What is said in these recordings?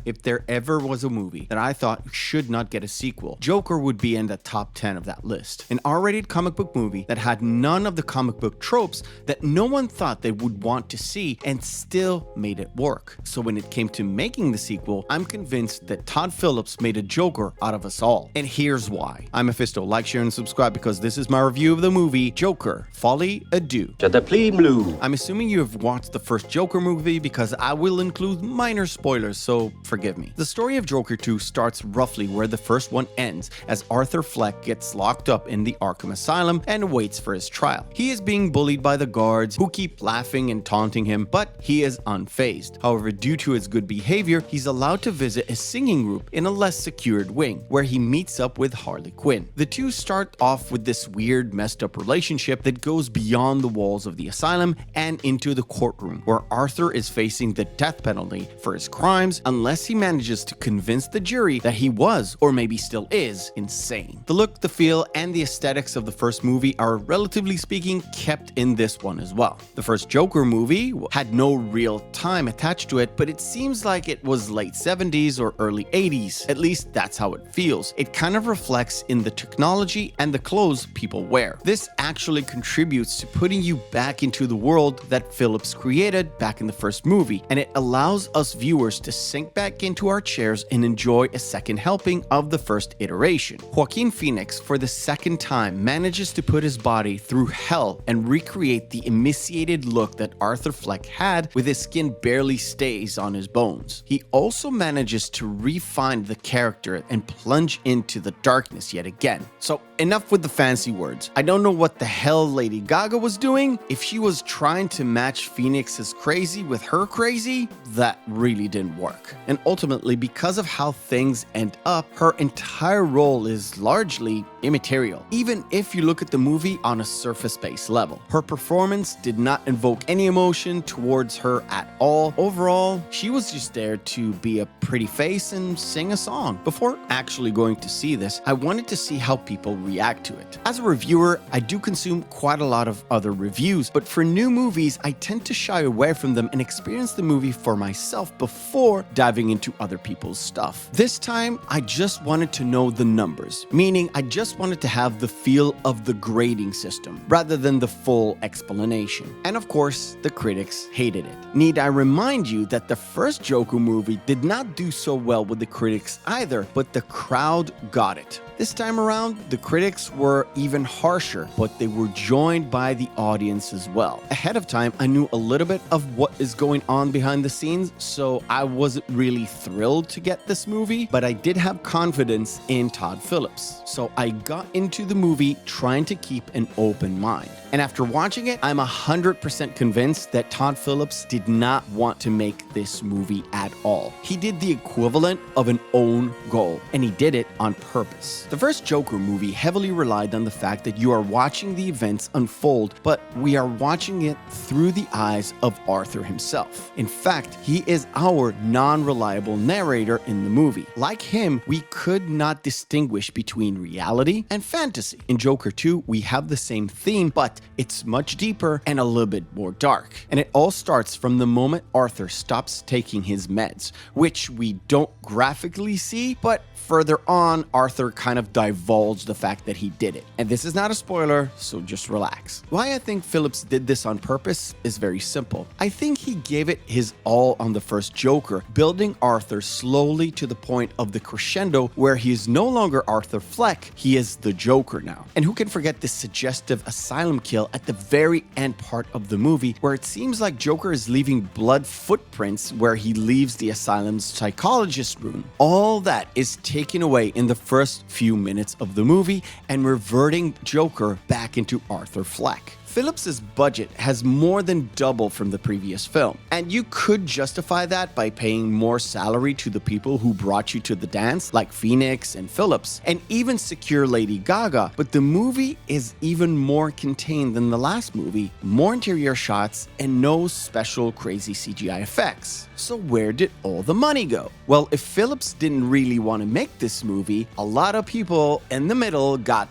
If there ever was a movie that I thought should not get a sequel, Joker would be in the top 10 of that list. An R-rated comic book movie that had none of the comic book tropes that no one thought they would want to see and still made it work. So when it came to making the sequel, I'm convinced that Todd Phillips made a Joker out of us all. And here's why. I'm Meffistoe. Like, share, and subscribe because this is my review of the movie Joker, Folie, Deux. I'm assuming you have watched the first Joker movie because I will include minor spoilers, so forgive me. The story of Joker 2 starts roughly where the first one ends, as Arthur Fleck gets locked up in the Arkham Asylum and waits for his trial. He is being bullied by the guards, who keep laughing and taunting him, but he is unfazed. However, due to his good behavior, he's allowed to visit a singing group in a less secured wing, where he meets up with Harley Quinn. The two start off with this weird, messed up relationship that goes beyond the walls of the asylum and into the courtroom, where Arthur is facing the death penalty for his crimes unless he manages to convince the jury that he was, or maybe still is, insane. The look, the feel, and the aesthetics of the first movie are, relatively speaking, kept in this one as well. The first Joker movie had no real time attached to it, but it seems like it was late 70s or early 80s. At least that's how it feels. It kind of reflects in the technology and the clothes people wear. This actually contributes to putting you back into the world that Phillips created back in the first movie, and it allows us viewers to sink back into our chairs and enjoy a second helping of the first iteration. Joaquin Phoenix, for the second time, manages to put his body through hell and recreate the emaciated look that Arthur Fleck had, with his skin barely stays on his bones. He also manages to refine the character and plunge into the darkness yet again. So enough with the fancy words. I don't know what the hell Lady Gaga was doing. If she was trying to match Phoenix's crazy with her crazy, that really didn't work. And ultimately, because of how things end up, her entire role is largely immaterial, even if you look at the movie on a surface-based level. Her performance did not invoke any emotion towards her at all. Overall, she was just there to be a pretty face and sing a song. Before actually going to see this, I wanted to see how people react to it. As a reviewer, I do consume quite a lot of other reviews, but for new movies, I tend to shy away from them and experience the movie for myself before diving into other people's stuff. This time, I just wanted to know the numbers, meaning I just wanted to have the feel of the grading system rather than the full explanation. And of course, the critics hated it. Need I remind you that the first Joker movie did not do so well with the critics either, but the crowd got it. This time around, the critics were even harsher, but they were joined by the audience as well. Ahead of time, I knew a little bit of what is going on behind the scenes, so I wasn't really thrilled to get this movie, but I did have confidence in Todd Phillips. So I got into the movie trying to keep an open mind. And after watching it, I'm 100% convinced that Todd Phillips did not want to make this movie at all. He did the equivalent of an own goal, and he did it on purpose. The first Joker movie heavily relied on the fact that you are watching the events unfold, but we are watching it through the eyes of Arthur himself. In fact, he is our non-reliable narrator in the movie. Like him, we could not distinguish between reality and fantasy. In Joker 2, we have the same theme, but it's much deeper and a little bit more dark. And it all starts from the moment Arthur stops taking his meds, which we don't graphically see, but further on, Arthur kind of divulged the fact that he did it. And this is not a spoiler, so just relax. Why I think Phillips did this on purpose is very simple. I think he gave it his all on the first Joker, building Arthur slowly to the point of the crescendo where he is no longer Arthur Fleck, he is the Joker now. And who can forget this suggestive asylum kill at the very end part of the movie, where it seems like Joker is leaving blood footprints where he leaves the asylum's psychologist room. All that is taken away in the first few minutes of the movie and reverting Joker back into Arthur Fleck. Phillips's budget has more than doubled from the previous film, and you could justify that by paying more salary to the people who brought you to the dance, like Phoenix and Phillips, and even secure Lady Gaga, but the movie is even more contained than the last movie, more interior shots, and no special crazy CGI effects. So where did all the money go? Well, if Phillips didn't really want to make this movie, a lot of people in the middle got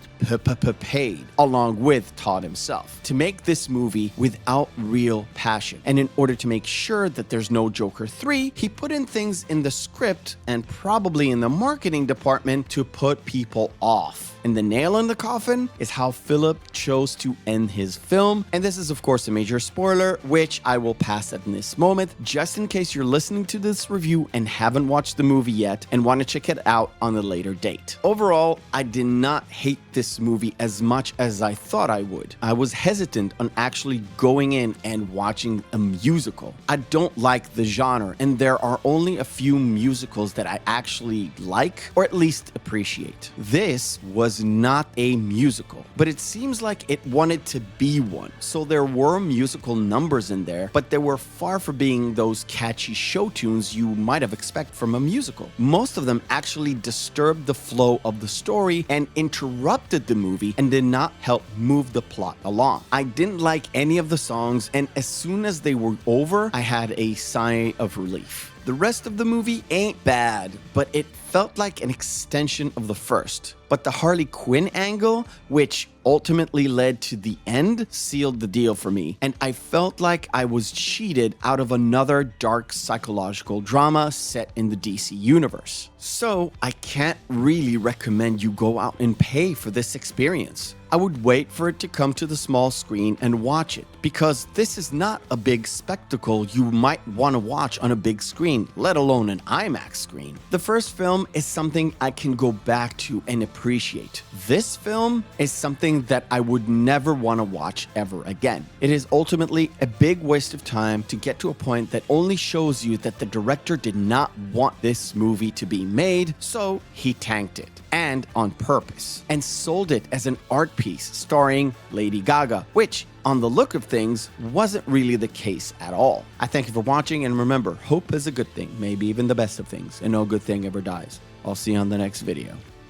paid, along with Todd himself. to make this movie without real passion. And in order to make sure that there's no Joker 3, he put in things in the script and probably in the marketing department to put people off. And the nail in the coffin is how Philip chose to end his film. And this is, of course, a major spoiler, which I will pass at this moment, just in case you're listening to this review and haven't watched the movie yet and want to check it out on a later date. Overall, I did not hate this movie as much as I thought I would. I was hesitant on actually going in and watching a musical. I don't like the genre, and there are only a few musicals that I actually like, or at least appreciate. This was not a musical, but it seems like it wanted to be one. So there were musical numbers in there, but they were far from being those catchy show tunes you might have expected from a musical. Most of them actually disturbed the flow of the story and interrupted the movie and did not help move the plot along. I didn't like any of the songs, and as soon as they were over, I had a sigh of relief. The rest of the movie ain't bad, but it felt like an extension of the first. But the Harley Quinn angle, which ultimately led to the end, sealed the deal for me. And I felt like I was cheated out of another dark psychological drama set in the DC universe. So I can't really recommend you go out and pay for this experience. I would wait for it to come to the small screen and watch it, because this is not a big spectacle you might want to watch on a big screen, let alone an IMAX screen. The first film is something I can go back to and appreciate. This film is something that I would never want to watch ever again. It is ultimately a big waste of time to get to a point that only shows you that the director did not want this movie to be made, so he tanked it. And on purpose, and sold it as an art piece starring Lady Gaga, which, on the look of things, wasn't really the case at all. I thank you for watching, and remember, hope is a good thing, maybe even the best of things, and no good thing ever dies. I'll see you on the next video.